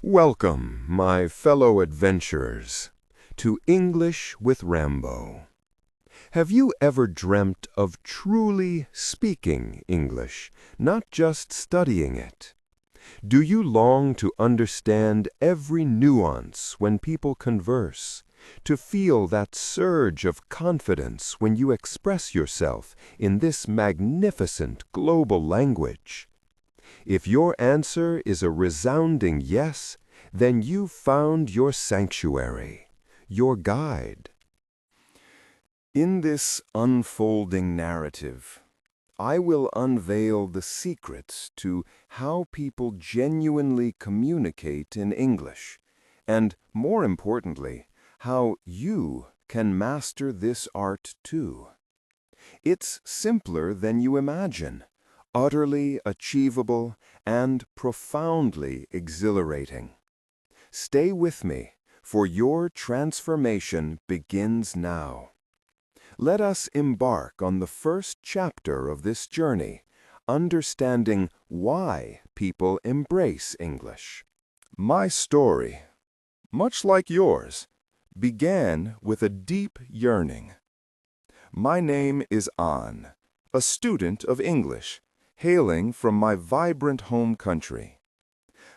Welcome, my fellow adventurers, to English with Rambo. Have you ever dreamt of truly speaking English, not just studying it? Do you long to understand every nuance when people converse, to feel that surge of confidence when you express yourself in this magnificent global language? If your answer is a resounding yes, then you've found your sanctuary, your guide. In this unfolding narrative, I will unveil the secrets to how people genuinely communicate in English, and, more importantly, how you can master this art too. It's simpler than you imagine, utterly achievable, and profoundly exhilarating. Stay with me, for your transformation begins now. Let us embark on the first chapter of this journey, understanding why people embrace English. My story, much like yours, began with a deep yearning. My name is An, a student of English, hailing from my vibrant home country.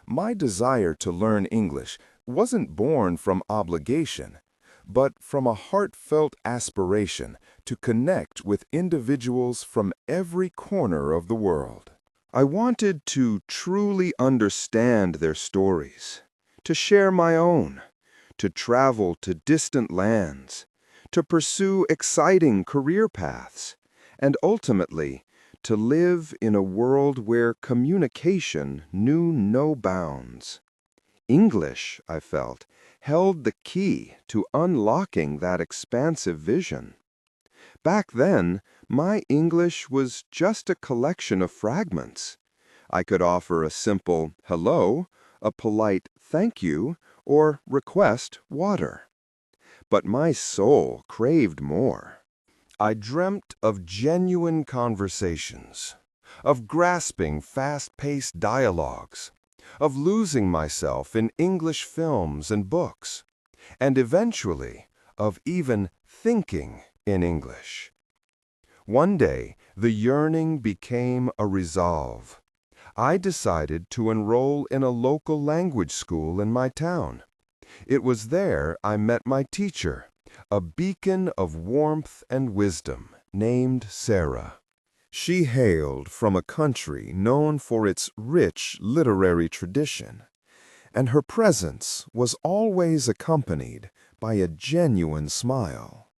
My desire to learn English wasn't born from obligation, but from a heartfelt aspiration to connect with individuals from every corner of the world. I wanted to truly understand their stories, to share my own, to travel to distant lands, to pursue exciting career paths, and ultimately, to live in a world where communication knew no bounds. English, I felt, held the key to unlocking that expansive vision. Back then, my English was just a collection of fragments. I could offer a simple hello, a polite thank you, or request water. But my soul craved more. I dreamt of genuine conversations, of grasping fast-paced dialogues, of losing myself in English films and books, and eventually of even thinking in English. One day, the yearning became a resolve. I decided to enroll in a local language school in my town. It was there I met my teacher, a beacon of warmth and wisdom named Sarah. She hailed from a country known for its rich literary tradition, and her presence was always accompanied by a genuine smile.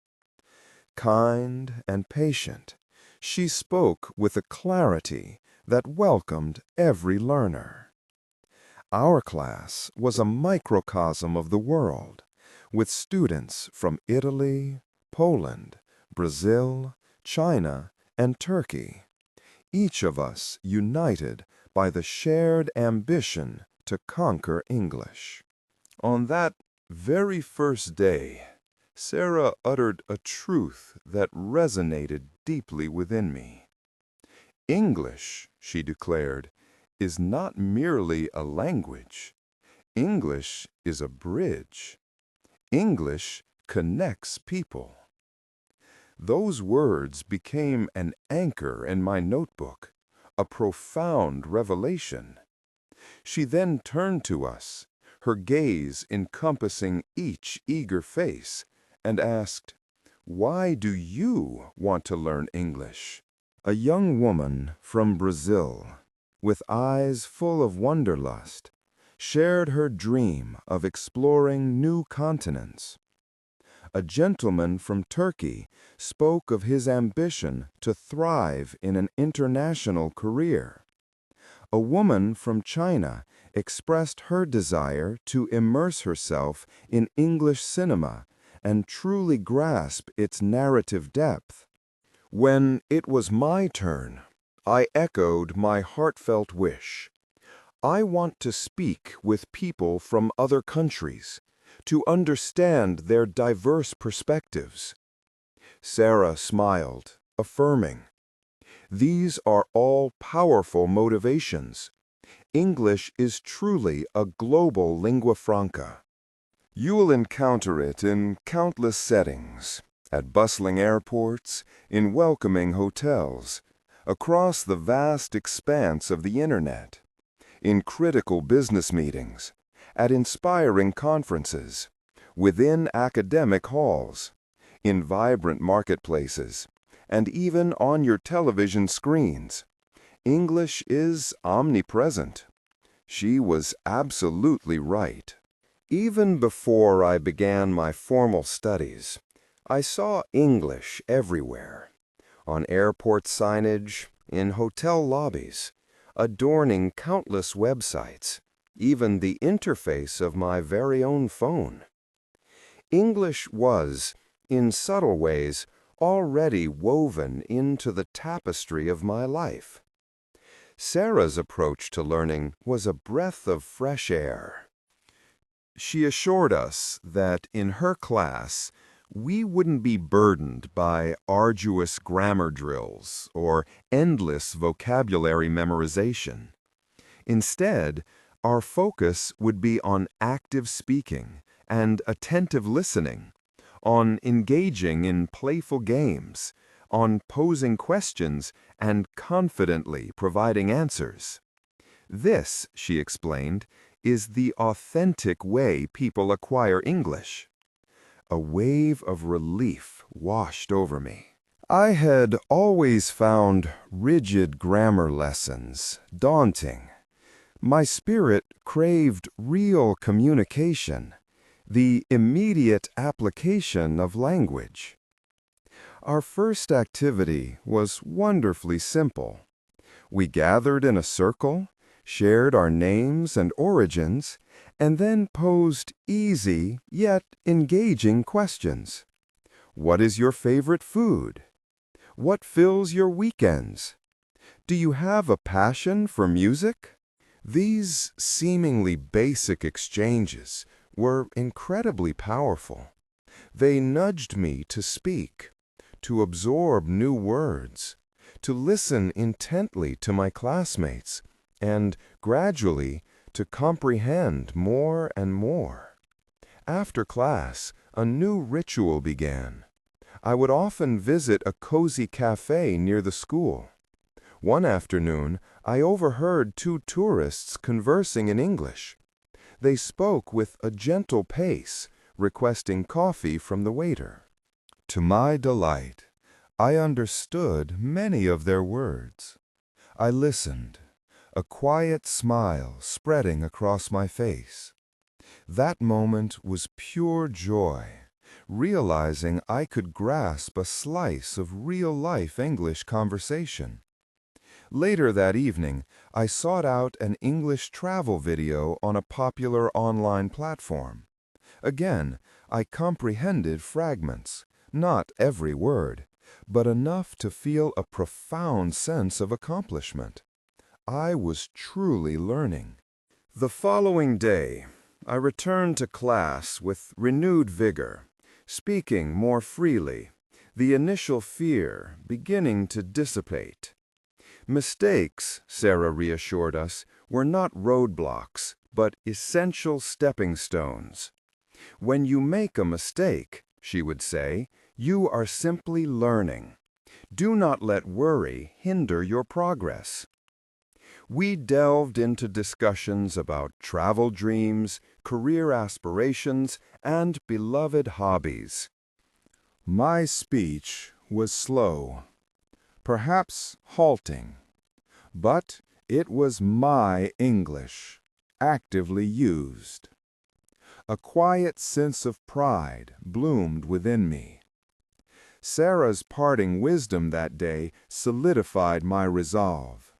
Kind and patient, she spoke with a clarity that welcomed every learner. Our class was a microcosm of the world, with students from Italy, Poland, Brazil, China, and Turkey, each of us united by the shared ambition to conquer English. On that very first day, Sarah uttered a truth that resonated deeply within me. English, she declared, is not merely a language. English is a bridge. English connects people. Those words became an anchor in my notebook, a profound revelation. She then turned to us, her gaze encompassing each eager face, and asked, "Why do you want to learn English?" A young woman from Brazil, with eyes full of wanderlust, shared her dream of exploring new continents. A gentleman from Turkey spoke of his ambition to thrive in an international career. A woman from China expressed her desire to immerse herself in English cinema and truly grasp its narrative depth. When it was my turn, I echoed my heartfelt wish. I want to speak with people from other countries, to understand their diverse perspectives. Sarah smiled, affirming, "These are all powerful motivations, English is truly a global lingua franca. You will encounter it in countless settings, at bustling airports, in welcoming hotels, across the vast expanse of the Internet, in critical business meetings, at inspiring conferences, within academic halls, in vibrant marketplaces, and even on your television screens. English is omnipresent. She was absolutely right. Even before I began my formal studies, I saw English everywhere, on airport signage, in hotel lobbies, adorning countless websites, even the interface of my very own phone. English was, in subtle ways, already woven into the tapestry of my life. Sarah's approach to learning was a breath of fresh air. She assured us that in her class, we wouldn't be burdened by arduous grammar drills or endless vocabulary memorization. Instead, our focus would be on active speaking and attentive listening, on engaging in playful games, on posing questions and confidently providing answers. This, she explained, is the authentic way people acquire English. A wave of relief washed over me. I had always found rigid grammar lessons daunting. My spirit craved real communication, the immediate application of language. Our first activity was wonderfully simple. We gathered in a circle, shared our names and origins, and then posed easy yet engaging questions. What is your favorite food? What fills your weekends? Do you have a passion for music? These seemingly basic exchanges were incredibly powerful. They nudged me to speak, to absorb new words, to listen intently to my classmates, and gradually to comprehend more and more. After class, a new ritual began. I would often visit a cozy cafe near the school. One afternoon, I overheard two tourists conversing in English. They spoke with a gentle pace, requesting coffee from the waiter. To my delight, I understood many of their words. I listened, a quiet smile spreading across my face. That moment was pure joy, realizing I could grasp a slice of real-life English conversation. Later that evening, I sought out an English travel video on a popular online platform. Again, I comprehended fragments, not every word, but enough to feel a profound sense of accomplishment. I was truly learning. The following day, I returned to class with renewed vigor, speaking more freely, the initial fear beginning to dissipate. Mistakes, Sarah reassured us, were not roadblocks, but essential stepping stones. When you make a mistake, she would say, you are simply learning. Do not let worry hinder your progress. We delved into discussions about travel dreams, career aspirations, and beloved hobbies. My speech was slow, perhaps halting, but it was my English, actively used. A quiet sense of pride bloomed within me. Sarah's parting wisdom that day solidified my resolve.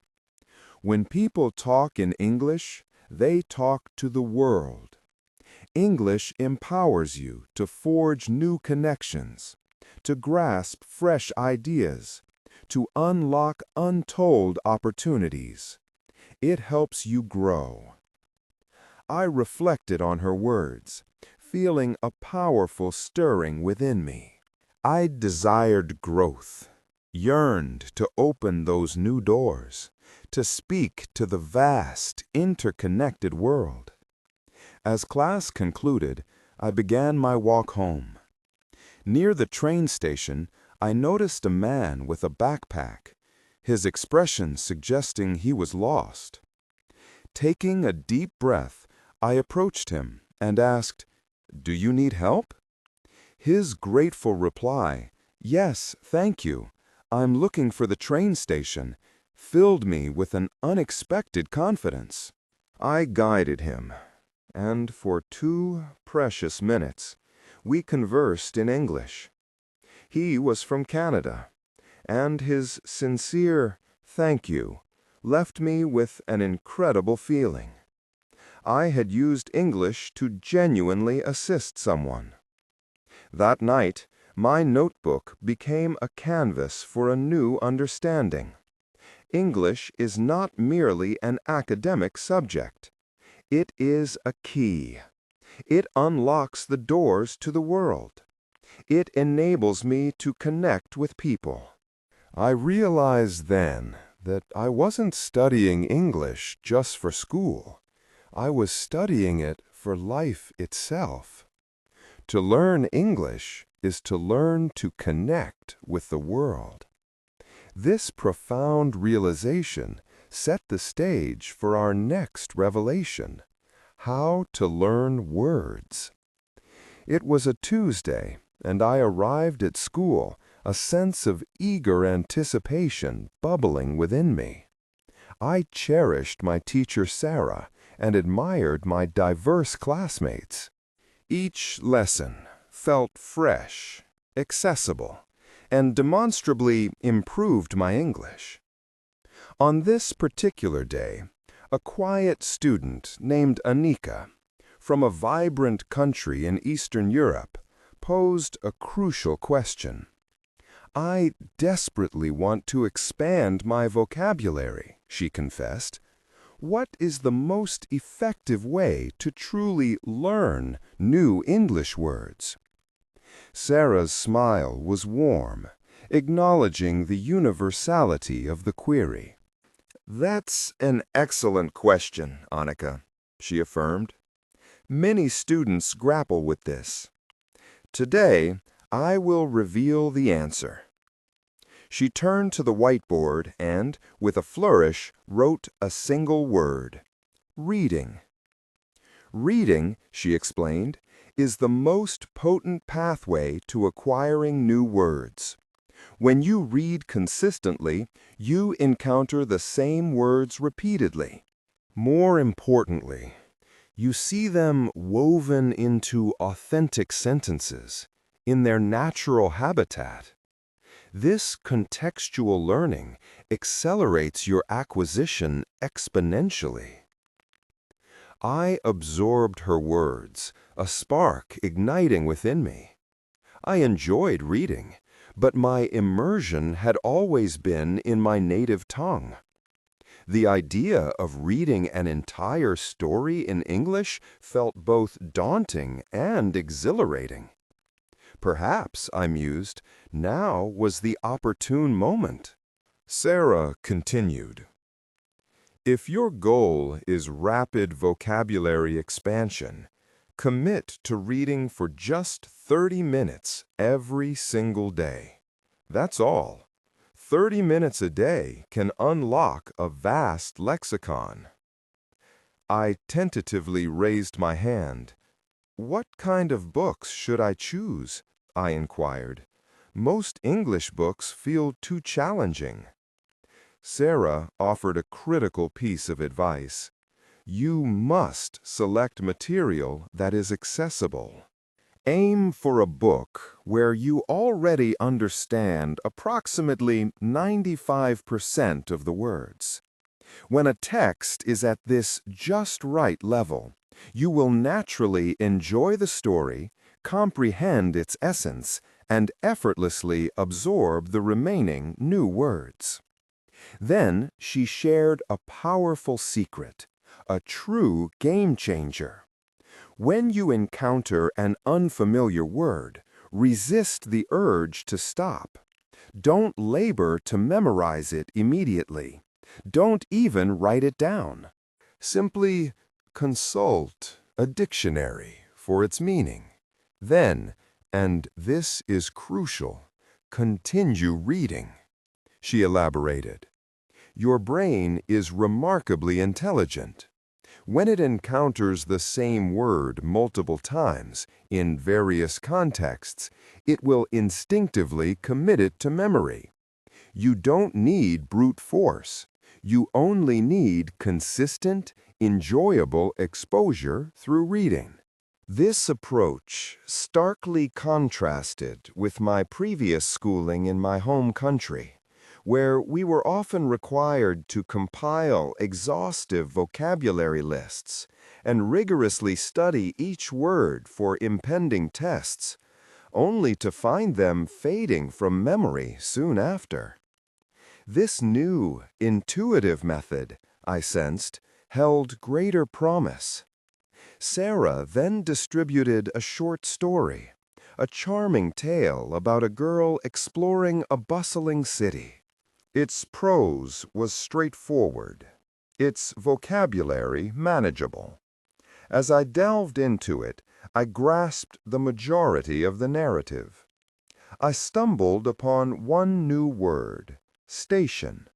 When people talk in English, they talk to the world. English empowers you to forge new connections, to grasp fresh ideas, to unlock untold opportunities. It helps you grow. I reflected on her words, feeling a powerful stirring within me. I desired growth, yearned to open those new doors, to speak to the vast, interconnected world. As class concluded, I began my walk home. Near the train station, I noticed a man with a backpack, his expression suggesting he was lost. Taking a deep breath, I approached him and asked, "Do you need help?" His grateful reply, "Yes, thank you. I'm looking for the train station," filled me with an unexpected confidence. I guided him, and for 2 precious minutes, we conversed in English. He was from Canada, and his sincere "thank you" left me with an incredible feeling. I had used English to genuinely assist someone. That night, my notebook became a canvas for a new understanding. English is not merely an academic subject. It is a key. It unlocks the doors to the world. It enables me to connect with people. I realized then that I wasn't studying English just for school. I was studying it for life itself. To learn English is to learn to connect with the world. This profound realization set the stage for our next revelation: how to learn words. It was a Tuesday, and I arrived at school, a sense of eager anticipation bubbling within me. I cherished my teacher Sarah and admired my diverse classmates. Each lesson felt fresh, accessible, and demonstrably improved my English. On this particular day, a quiet student named Anika, from a vibrant country in Eastern Europe, posed a crucial question. "I desperately want to expand my vocabulary," she confessed. "What is the most effective way to truly learn new English words?" Sarah's smile was warm, acknowledging the universality of the query. "That's an excellent question, Annika," she affirmed. "Many students grapple with this. Today, I will reveal the answer." She turned to the whiteboard and, with a flourish, wrote a single word: reading. Reading, she explained, is the most potent pathway to acquiring new words. When you read consistently, you encounter the same words repeatedly. More importantly, you see them woven into authentic sentences, in their natural habitat. This contextual learning accelerates your acquisition exponentially. I absorbed her words, a spark igniting within me. I enjoyed reading, but my immersion had always been in my native tongue. The idea of reading an entire story in English felt both daunting and exhilarating. Perhaps, I mused, now was the opportune moment. Sarah continued, "If your goal is rapid vocabulary expansion, commit to reading for just 30 minutes every single day. That's all. 30 minutes a day can unlock a vast lexicon." I tentatively raised my hand. "What kind of books should I choose?" I inquired. "Most English books feel too challenging." Sarah offered a critical piece of advice. "You must select material that is accessible. Aim for a book where you already understand approximately 95% of the words. When a text is at this just right level, you will naturally enjoy the story, comprehend its essence, and effortlessly absorb the remaining new words." Then she shared a powerful secret, a true game changer. When you encounter an unfamiliar word, resist the urge to stop. Don't labor to memorize it immediately. Don't even write it down. Simply consult a dictionary for its meaning. Then, and this is crucial, continue reading. She elaborated. Your brain is remarkably intelligent. When it encounters the same word multiple times in various contexts, it will instinctively commit it to memory. You don't need brute force. You only need consistent, enjoyable exposure through reading. This approach starkly contrasted with my previous schooling in my home country, where we were often required to compile exhaustive vocabulary lists and rigorously study each word for impending tests, only to find them fading from memory soon after. This new, intuitive method, I sensed, held greater promise. Sarah then distributed a short story, a charming tale about a girl exploring a bustling city. Its prose was straightforward, its vocabulary manageable. As I delved into it, I grasped the majority of the narrative. I stumbled upon one new word, station.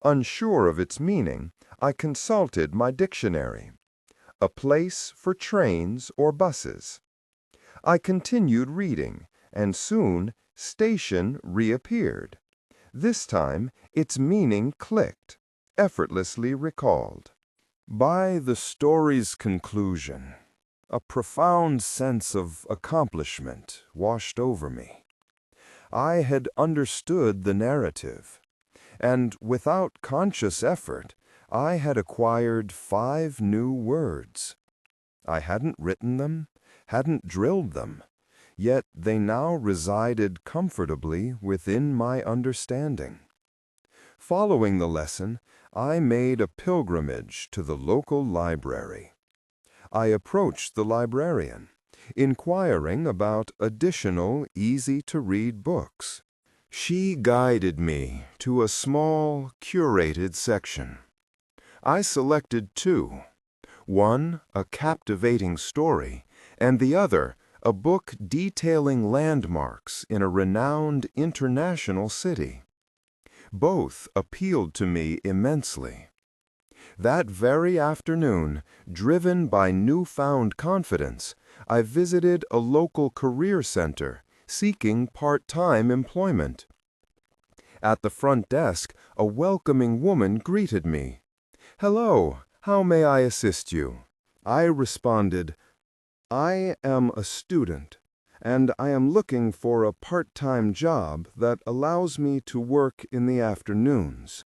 Unsure of its meaning, I consulted my dictionary. A place for trains or buses. I continued reading, and soon station reappeared. This time, its meaning clicked, effortlessly recalled. By the story's conclusion, a profound sense of accomplishment washed over me. I had understood the narrative, and without conscious effort, I had acquired 5 new words. I hadn't written them, hadn't drilled them, yet they now resided comfortably within my understanding. Following the lesson, I made a pilgrimage to the local library. I approached the librarian, inquiring about additional easy-to-read books. She guided me to a small, curated section. I selected 2, one a captivating story, and the other a book detailing landmarks in a renowned international city. Both appealed to me immensely. That very afternoon, driven by newfound confidence, I visited a local career center seeking part-time employment. At the front desk, a welcoming woman greeted me. "Hello, how may I assist you?" I responded, "I am a student, and I am looking for a part-time job that allows me to work in the afternoons."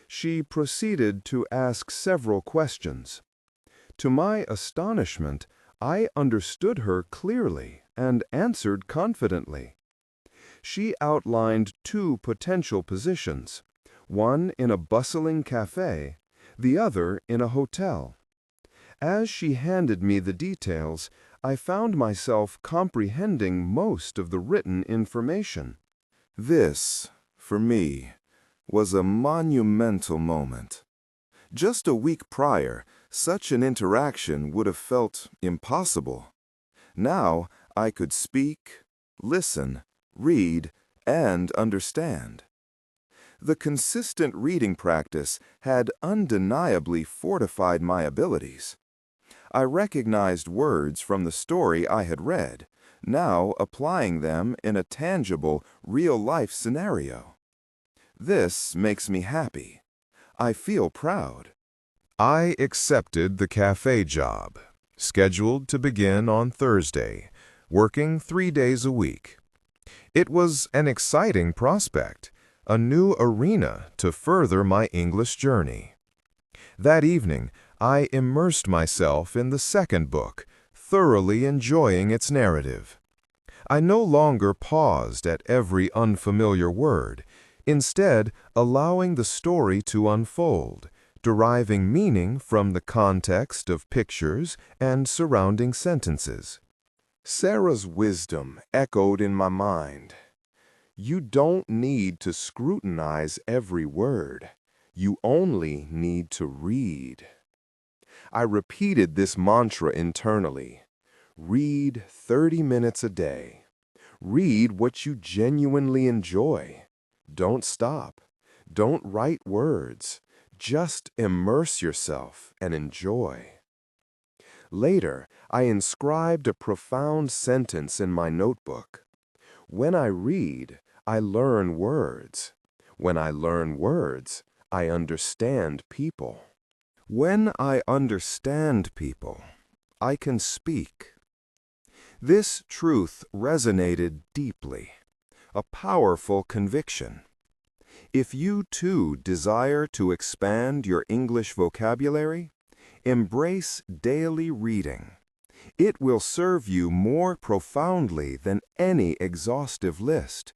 She proceeded to ask several questions. To my astonishment, I understood her clearly and answered confidently. She outlined 2 potential positions, one in a bustling cafe, the other in a hotel. As she handed me the details, I found myself comprehending most of the written information. This, for me, was a monumental moment. Just a week prior, such an interaction would have felt impossible. Now I could speak, listen, read, and understand. The consistent reading practice had undeniably fortified my abilities. I recognized words from the story I had read, now applying them in a tangible, real-life scenario. This makes me happy. I feel proud. I accepted the cafe job, scheduled to begin on Thursday, working 3 days a week. It was an exciting prospect, a new arena to further my English journey. That evening, I immersed myself in the second book, thoroughly enjoying its narrative. I no longer paused at every unfamiliar word, instead allowing the story to unfold, deriving meaning from the context of pictures and surrounding sentences. Sarah's wisdom echoed in my mind. You don't need to scrutinize every word. You only need to read. I repeated this mantra internally. Read 30 minutes a day. Read what you genuinely enjoy. Don't stop. Don't write words. Just immerse yourself and enjoy. Later, I inscribed a profound sentence in my notebook. When I read, I learn words. When I learn words, I understand people. When I understand people, I can speak. This truth resonated deeply, a powerful conviction. If you too desire to expand your English vocabulary, embrace daily reading. It will serve you more profoundly than any exhaustive list,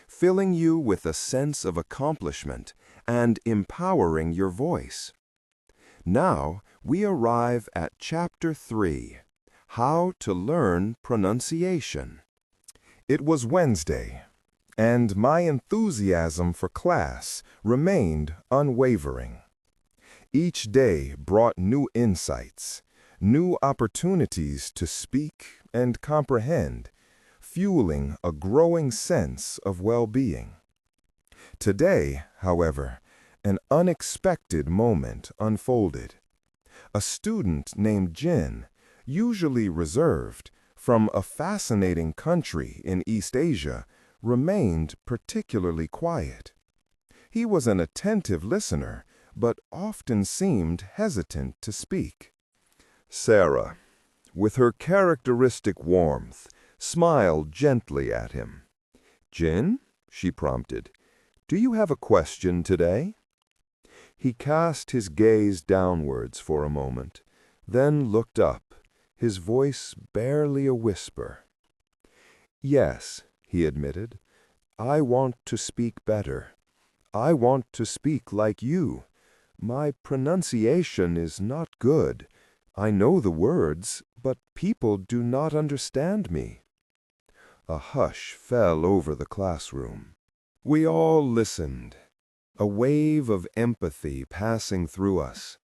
filling you with a sense of accomplishment and empowering your voice. Now we arrive at Chapter 3, How to Learn Pronunciation. It was Wednesday, and my enthusiasm for class remained unwavering. Each day brought new insights, new opportunities to speak and comprehend, fueling a growing sense of well-being. Today, however, an unexpected moment unfolded. A student named Jin, usually reserved, from a fascinating country in East Asia, remained particularly quiet. He was an attentive listener, but often seemed hesitant to speak. Sarah, with her characteristic warmth, smiled gently at him. "Jin," she prompted, "do you have a question today?" He cast his gaze downwards for a moment, then looked up, his voice barely a whisper. "Yes," he admitted, "I want to speak better. I want to speak like you. My pronunciation is not good. I know the words, but people do not understand me." A hush fell over the classroom. We all listened, a wave of empathy passing through us.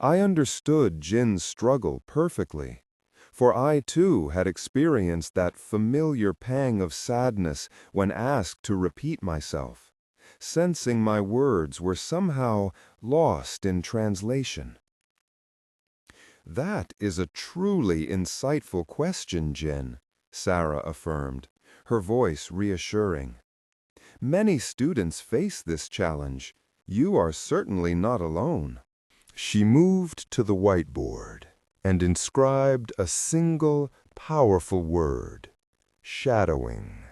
I understood Jin's struggle perfectly, for I too had experienced that familiar pang of sadness when asked to repeat myself, sensing my words were somehow lost in translation. "That is a truly insightful question, Jin," Sarah affirmed, her voice reassuring. "Many students face this challenge. You are certainly not alone." She moved to the whiteboard and inscribed a single, powerful word: shadowing.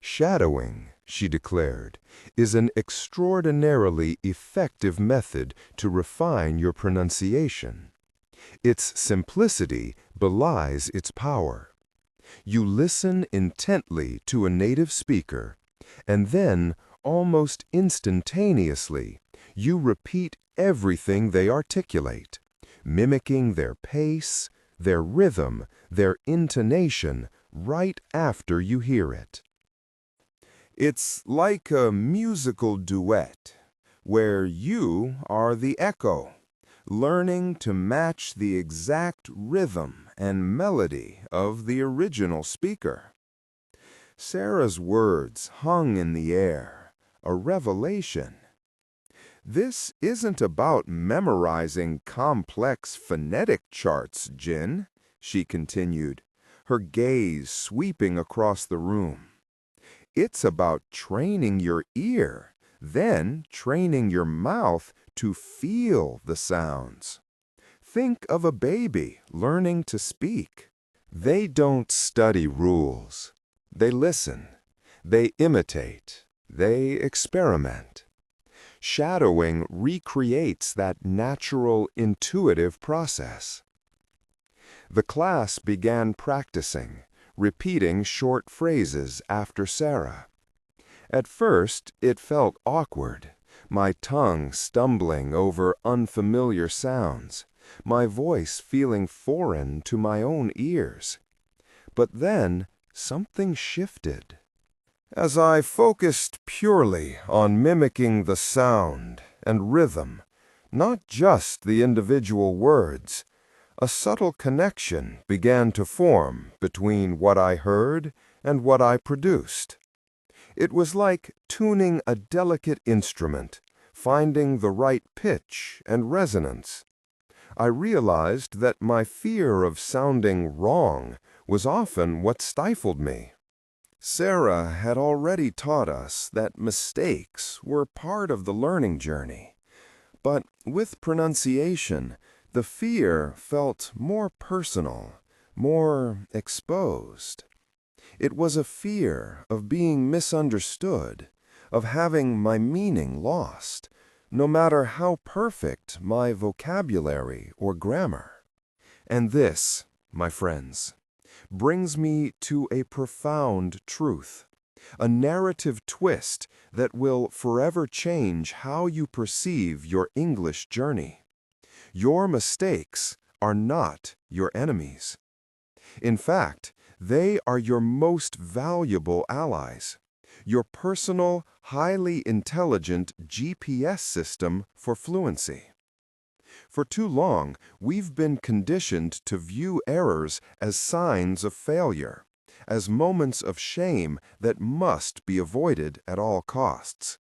"Shadowing," she declared, "is an extraordinarily effective method to refine your pronunciation. Its simplicity belies its power. You listen intently to a native speaker, and then, almost instantaneously, you repeat everything they articulate, mimicking their pace, their rhythm, their intonation right after you hear it. It's like a musical duet, where you are the echo, learning to match the exact rhythm and melody of the original speaker." Sarah's words hung in the air, a revelation. "This isn't about memorizing complex phonetic charts, Jin," she continued, her gaze sweeping across the room. "It's about training your ear, then training your mouth to feel the sounds. Think of a baby learning to speak. They don't study rules. They listen. They imitate. They experiment. Shadowing recreates that natural, intuitive process." The class began practicing, repeating short phrases after Sarah. At first, it felt awkward, my tongue stumbling over unfamiliar sounds, my voice feeling foreign to my own ears. But then, something shifted. As I focused purely on mimicking the sound and rhythm, not just the individual words, a subtle connection began to form between what I heard and what I produced. It was like tuning a delicate instrument, finding the right pitch and resonance. I realized that my fear of sounding wrong was often what stifled me. Sarah had already taught us that mistakes were part of the learning journey. But with pronunciation, the fear felt more personal, more exposed. It was a fear of being misunderstood, of having my meaning lost, no matter how perfect my vocabulary or grammar. And this, my friends, brings me to a profound truth, a narrative twist that will forever change how you perceive your English journey. Your mistakes are not your enemies. In fact, they are your most valuable allies, your personal, highly intelligent GPS system for fluency. For too long, we've been conditioned to view errors as signs of failure, as moments of shame that must be avoided at all costs.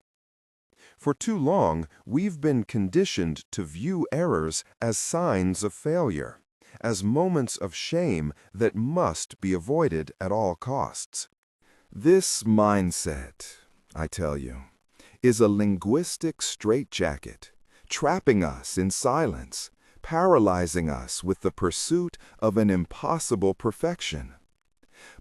For too long, we've been conditioned to view errors as signs of failure, as moments of shame that must be avoided at all costs. This mindset, I tell you, is a linguistic straitjacket, trapping us in silence, paralyzing us with the pursuit of an impossible perfection.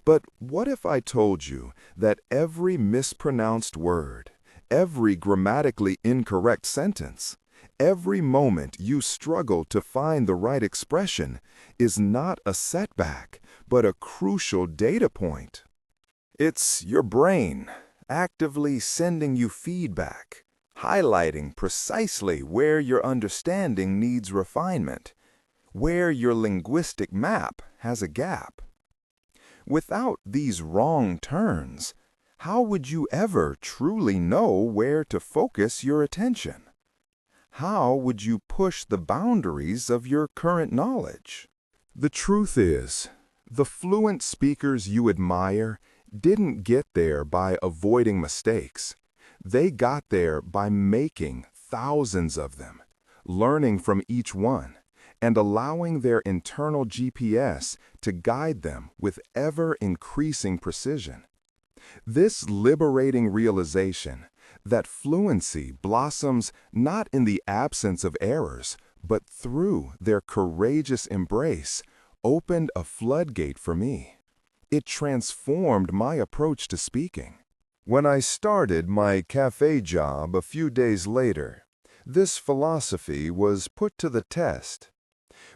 But what if I told you that every mispronounced word, every grammatically incorrect sentence, every moment you struggle to find the right expression is not a setback, but a crucial data point? It's your brain actively sending you feedback, highlighting precisely where your understanding needs refinement, where your linguistic map has a gap. Without these wrong turns, how would you ever truly know where to focus your attention? How would you push the boundaries of your current knowledge? The truth is, the fluent speakers you admire didn't get there by avoiding mistakes. They got there by making thousands of them, learning from each one, and allowing their internal GPS to guide them with ever-increasing precision. This liberating realization that fluency blossoms not in the absence of errors, but through their courageous embrace, opened a floodgate for me. It transformed my approach to speaking. When I started my cafe job a few days later, this philosophy was put to the test.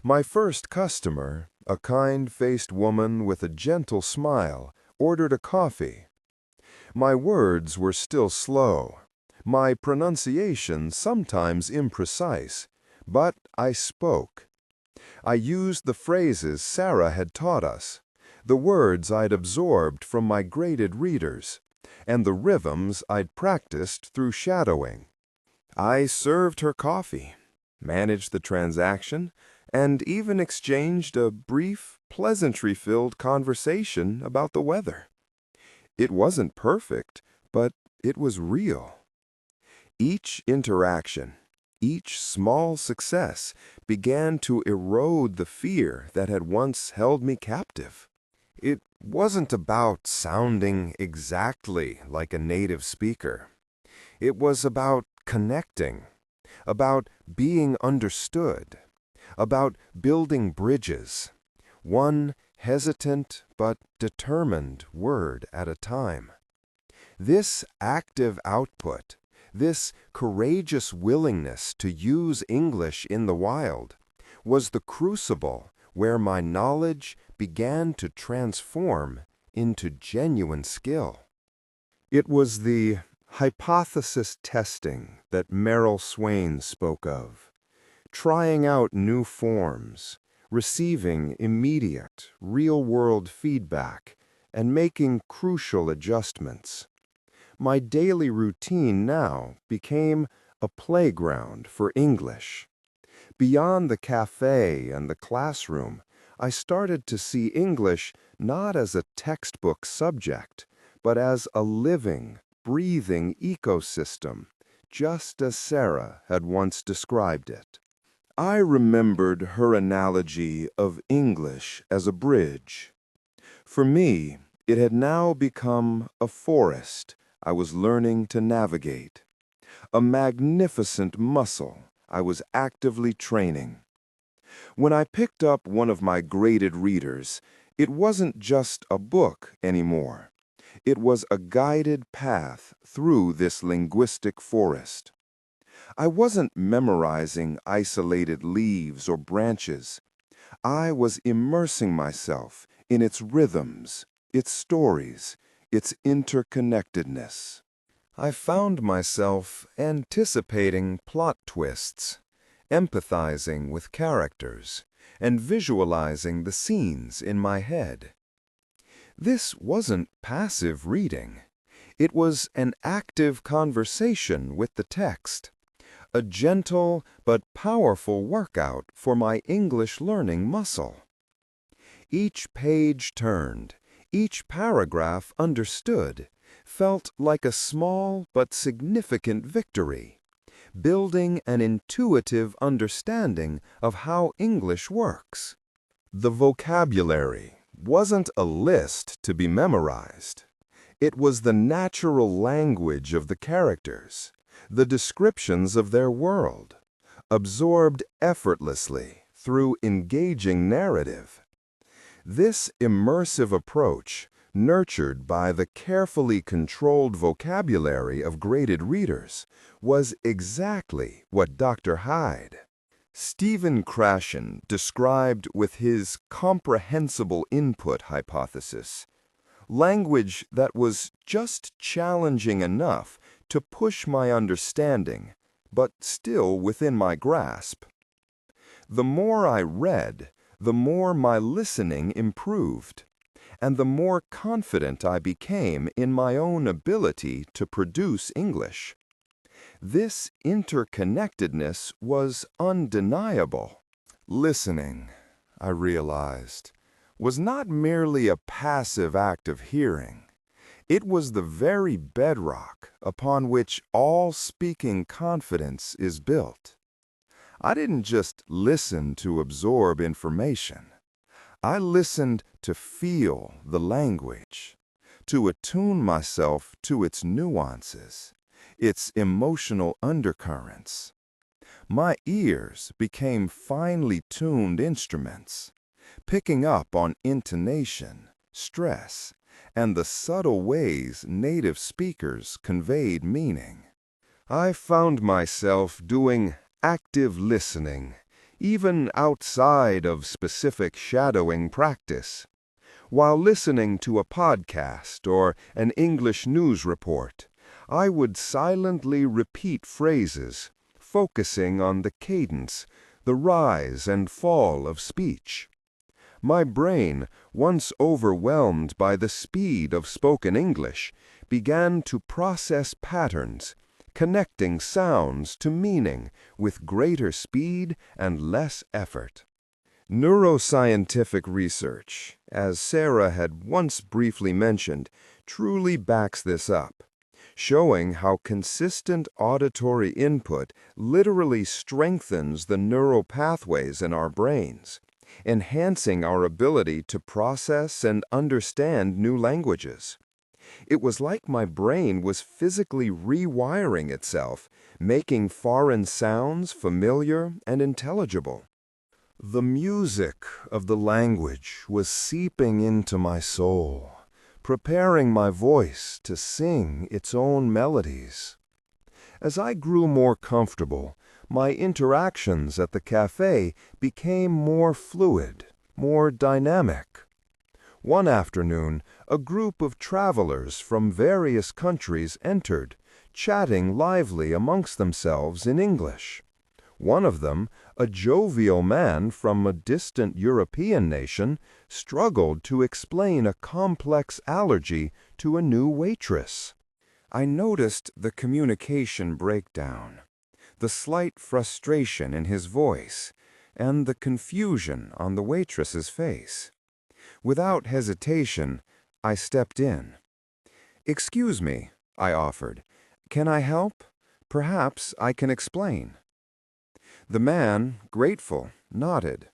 My first customer, a kind-faced woman with a gentle smile, ordered a coffee. My words were still slow, my pronunciation sometimes imprecise, but I spoke. I used the phrases Sarah had taught us, the words I'd absorbed from my graded readers, and the rhythms I'd practiced through shadowing. I served her coffee, managed the transaction, and even exchanged a brief, pleasantry-filled conversation about the weather. It wasn't perfect, but it was real. Each interaction, each small success began to erode the fear that had once held me captive. It wasn't about sounding exactly like a native speaker. It was about connecting, about being understood, about building bridges, one hesitant but determined word at a time. This active output, this courageous willingness to use English in the wild, was the crucible where my knowledge began to transform into genuine skill. It was the hypothesis testing that Merrill Swain spoke of, trying out new forms, receiving immediate, real-world feedback, and making crucial adjustments. My daily routine now became a playground for English. Beyond the cafe and the classroom, I started to see English not as a textbook subject, but as a living, breathing ecosystem, just as Sarah had once described it. I remembered her analogy of English as a bridge. For me, it had now become a forest I was learning to navigate, a magnificent muscle I was actively training. When I picked up one of my graded readers, it wasn't just a book anymore. It was a guided path through this linguistic forest. I wasn't memorizing isolated leaves or branches. I was immersing myself in its rhythms, its stories, its interconnectedness. I found myself anticipating plot twists, empathizing with characters, and visualizing the scenes in my head. This wasn't passive reading. It was an active conversation with the text, a gentle but powerful workout for my English learning muscle. Each page turned, each paragraph understood, felt like a small but significant victory, building an intuitive understanding of how English works. The vocabulary wasn't a list to be memorized. It was the natural language of the characters, the descriptions of their world, absorbed effortlessly through engaging narrative. This immersive approach, nurtured by the carefully controlled vocabulary of graded readers, was exactly what Dr. Hyde, Stephen Krashen, described with his comprehensible input hypothesis, language that was just challenging enough to push my understanding, but still within my grasp. The more I read, the more my listening improved, and the more confident I became in my own ability to produce English. This interconnectedness was undeniable. Listening, I realized, was not merely a passive act of hearing. It was the very bedrock upon which all speaking confidence is built. I didn't just listen to absorb information. I listened to feel the language, to attune myself to its nuances, its emotional undercurrents. My ears became finely tuned instruments, picking up on intonation, stress, and the subtle ways native speakers conveyed meaning. I found myself doing active listening, even outside of specific shadowing practice. While listening to a podcast or an English news report, I would silently repeat phrases, focusing on the cadence, the rise and fall of speech. My brain, once overwhelmed by the speed of spoken English, began to process patterns, connecting sounds to meaning with greater speed and less effort. Neuroscientific research, as Sarah had once briefly mentioned, truly backs this up, showing how consistent auditory input literally strengthens the neural pathways in our brains, enhancing our ability to process and understand new languages. It was like my brain was physically rewiring itself, making foreign sounds familiar and intelligible. The music of the language was seeping into my soul, preparing my voice to sing its own melodies. As I grew more comfortable, my interactions at the cafe became more fluid, more dynamic. One afternoon, a group of travelers from various countries entered, chatting lively amongst themselves in English. One of them, a jovial man from a distant European nation, struggled to explain a complex allergy to a new waitress. I noticed the communication breakdown, the slight frustration in his voice, and the confusion on the waitress's face. Without hesitation, I stepped in. "Excuse me," I offered. "Can I help? Perhaps I can explain." The man, grateful, nodded.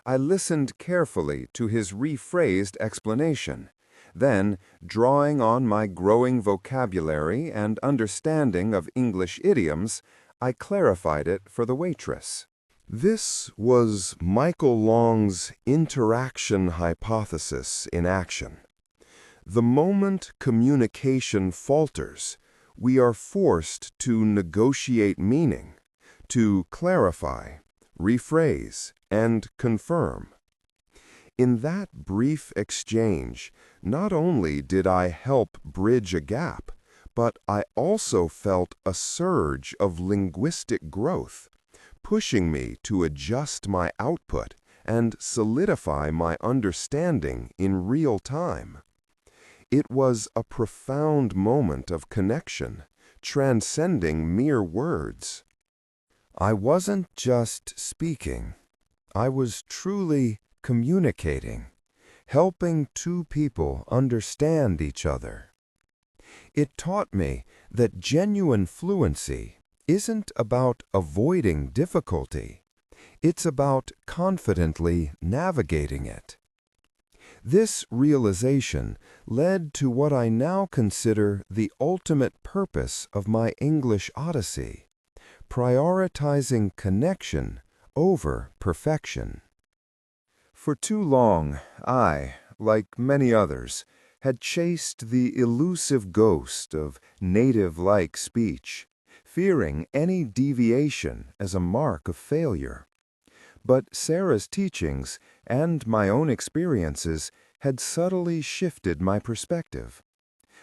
I listened carefully to his rephrased explanation. Then, drawing on my growing vocabulary and understanding of English idioms, I clarified it for the waitress. This was Michael Long's interaction hypothesis in action. The moment communication falters, we are forced to negotiate meaning, to clarify, rephrase, and confirm. In that brief exchange, not only did I help bridge a gap, but I also felt a surge of linguistic growth, pushing me to adjust my output and solidify my understanding in real time. It was a profound moment of connection, transcending mere words. I wasn't just speaking. I was truly communicating, helping two people understand each other. It taught me that genuine fluency isn't about avoiding difficulty. It's about confidently navigating it. This realization led to what I now consider the ultimate purpose of my English Odyssey: prioritizing connection over perfection. For too long, I, like many others, had chased the elusive ghost of native-like speech, fearing any deviation as a mark of failure. But Sarah's teachings and my own experiences had subtly shifted my perspective.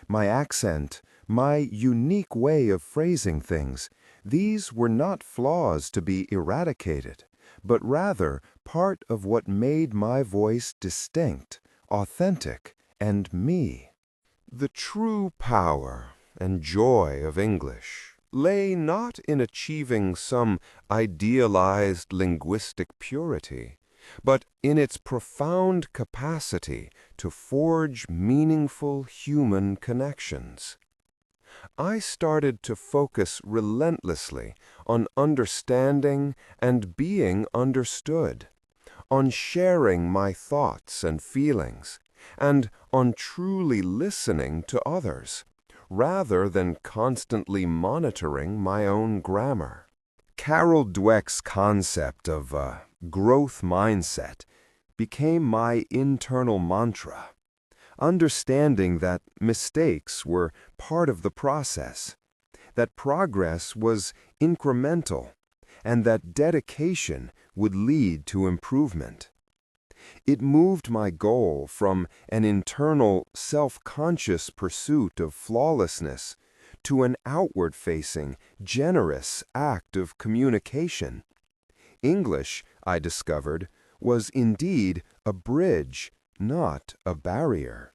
My accent, my unique way of phrasing things, these were not flaws to be eradicated, but rather part of what made my voice distinct, authentic, and me. The true power and joy of English lay not in achieving some idealized linguistic purity, but in its profound capacity to forge meaningful human connections. I started to focus relentlessly on understanding and being understood, on sharing my thoughts and feelings, and on truly listening to others, rather than constantly monitoring my own grammar. Carol Dweck's concept of growth mindset became my internal mantra, understanding that mistakes were part of the process, that progress was incremental, and that dedication would lead to improvement. It moved my goal from an internal, self-conscious pursuit of flawlessness to an outward-facing, generous act of communication. English, I discovered, was indeed a bridge, not a barrier.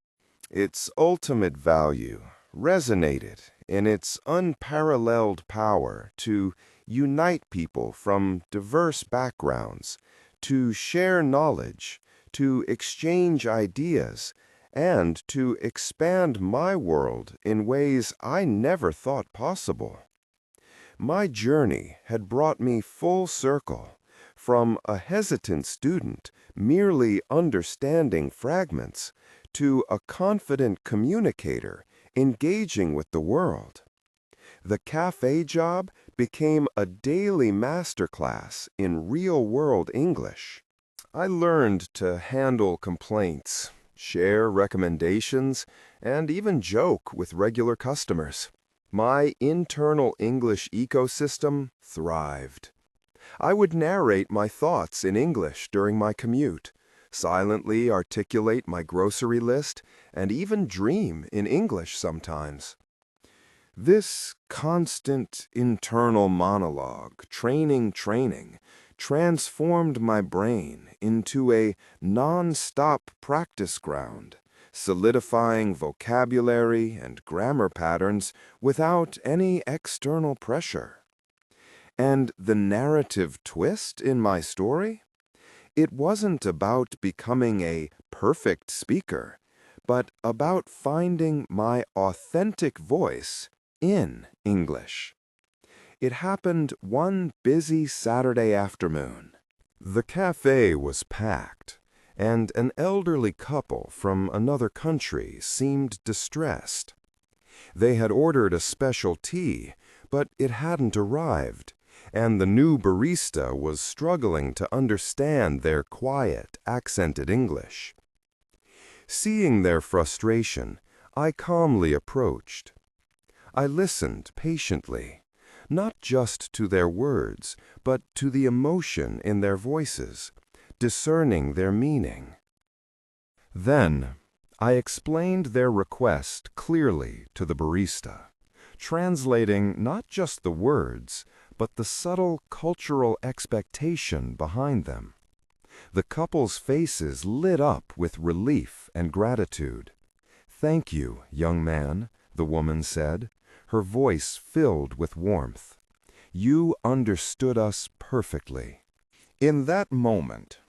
Its ultimate value resonated in its unparalleled power to unite people from diverse backgrounds, to share knowledge, to exchange ideas, and to expand my world in ways I never thought possible. My journey had brought me full circle, from a hesitant student merely understanding fragments to a confident communicator engaging with the world. The cafe job became a daily masterclass in real-world English. I learned to handle complaints, share recommendations, and even joke with regular customers. My internal English ecosystem thrived. I would narrate my thoughts in English during my commute, silently articulate my grocery list, and even dream in English sometimes. This constant internal monologue, training, transformed my brain into a non-stop practice ground, solidifying vocabulary and grammar patterns without any external pressure. And the narrative twist in my story? It wasn't about becoming a perfect speaker, but about finding my authentic voice in English. It happened one busy Saturday afternoon. The cafe was packed, and an elderly couple from another country seemed distressed. They had ordered a special tea, but it hadn't arrived, and the new barista was struggling to understand their quiet, accented English. Seeing their frustration, I calmly approached. I listened patiently, not just to their words, but to the emotion in their voices, discerning their meaning. Then, I explained their request clearly to the barista, translating not just the words, but the subtle cultural expectation behind them. The couple's faces lit up with relief and gratitude. "Thank you, young man," the woman said, her voice filled with warmth. "You understood us perfectly." In that moment,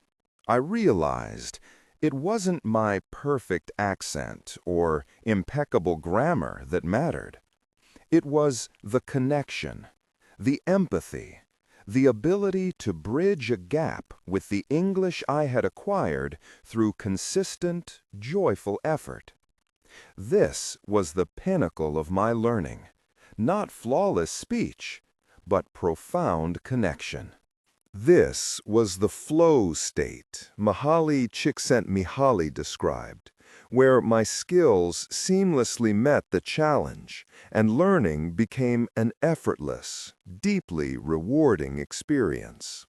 I realized it wasn't my perfect accent or impeccable grammar that mattered. It was the connection, the empathy, the ability to bridge a gap with the English I had acquired through consistent, joyful effort. This was the pinnacle of my learning, not flawless speech, but profound connection. This was the flow state Mihaly Csikszentmihalyi described, where my skills seamlessly met the challenge and learning became an effortless, deeply rewarding experience.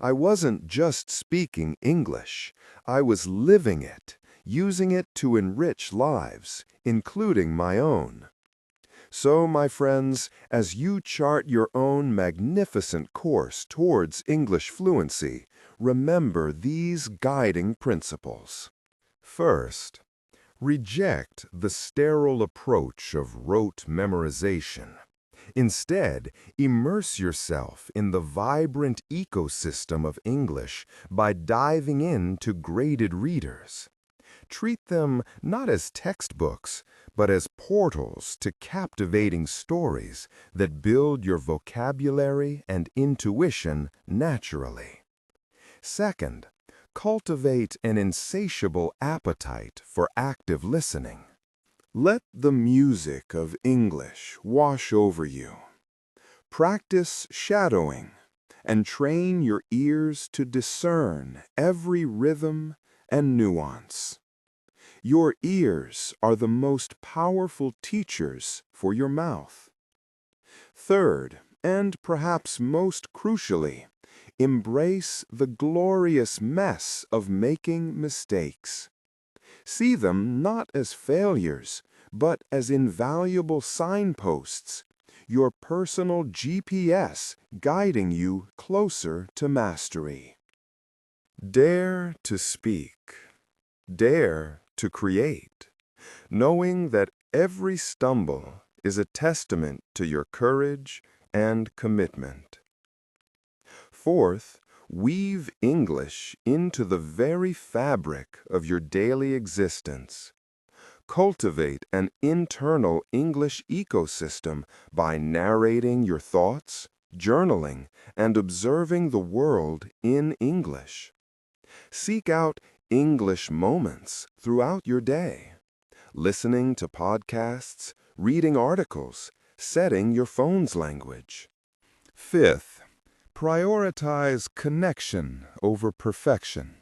I wasn't just speaking English, I was living it, using it to enrich lives, including my own. So, my friends, as you chart your own magnificent course towards English fluency, remember these guiding principles. First, reject the sterile approach of rote memorization. Instead, immerse yourself in the vibrant ecosystem of English by diving into graded readers. Treat them not as textbooks, but as portals to captivating stories that build your vocabulary and intuition naturally. Second, cultivate an insatiable appetite for active listening. Let the music of English wash over you. Practice shadowing and train your ears to discern every rhythm and nuance. Your ears are the most powerful teachers for your mouth. Third, and perhaps most crucially, embrace the glorious mess of making mistakes. See them not as failures, but as invaluable signposts, your personal GPS guiding you closer to mastery. Dare to speak. Dare to create, knowing that every stumble is a testament to your courage and commitment. Fourth, weave English into the very fabric of your daily existence. Cultivate an internal English ecosystem by narrating your thoughts, journaling, and observing the world in English. Seek out English moments throughout your day. Listening to podcasts, reading articles, setting your phone's language. Fifth, prioritize connection over perfection.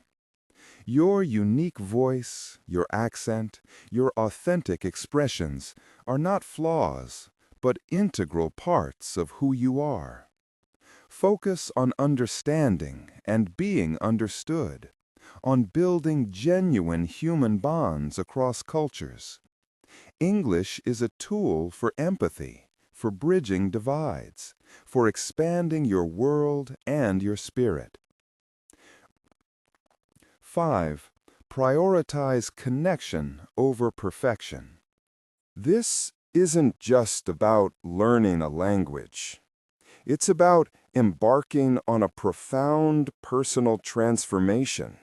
Your unique voice, your accent, your authentic expressions are not flaws, but integral parts of who you are. Focus on understanding and being understood, on building genuine human bonds across cultures. English is a tool for empathy, for bridging divides, for expanding your world and your spirit. 5. prioritize connection over perfection. This isn't just about learning a language. It's about embarking on a profound personal transformation,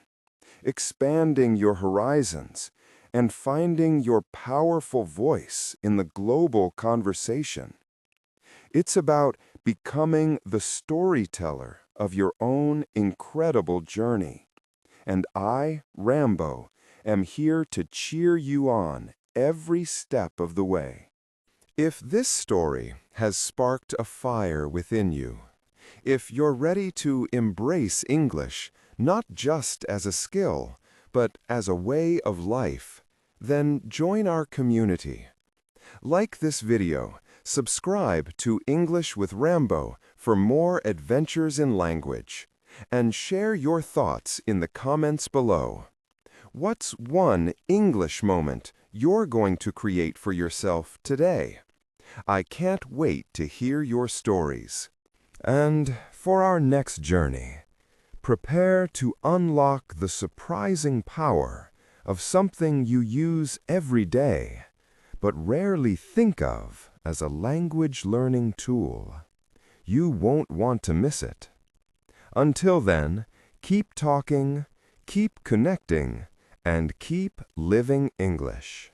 expanding your horizons, and finding your powerful voice in the global conversation. It's about becoming the storyteller of your own incredible journey. And I, Rambo, am here to cheer you on every step of the way. If this story has sparked a fire within you, if you're ready to embrace English, not just as a skill, but as a way of life, then join our community. Like this video, subscribe to English with Rambo for more adventures in language, and share your thoughts in the comments below. What's one English moment you're going to create for yourself today? I can't wait to hear your stories. And for our next journey, prepare to unlock the surprising power of something you use every day, but rarely think of as a language learning tool. You won't want to miss it. Until then, keep talking, keep connecting, and keep living English.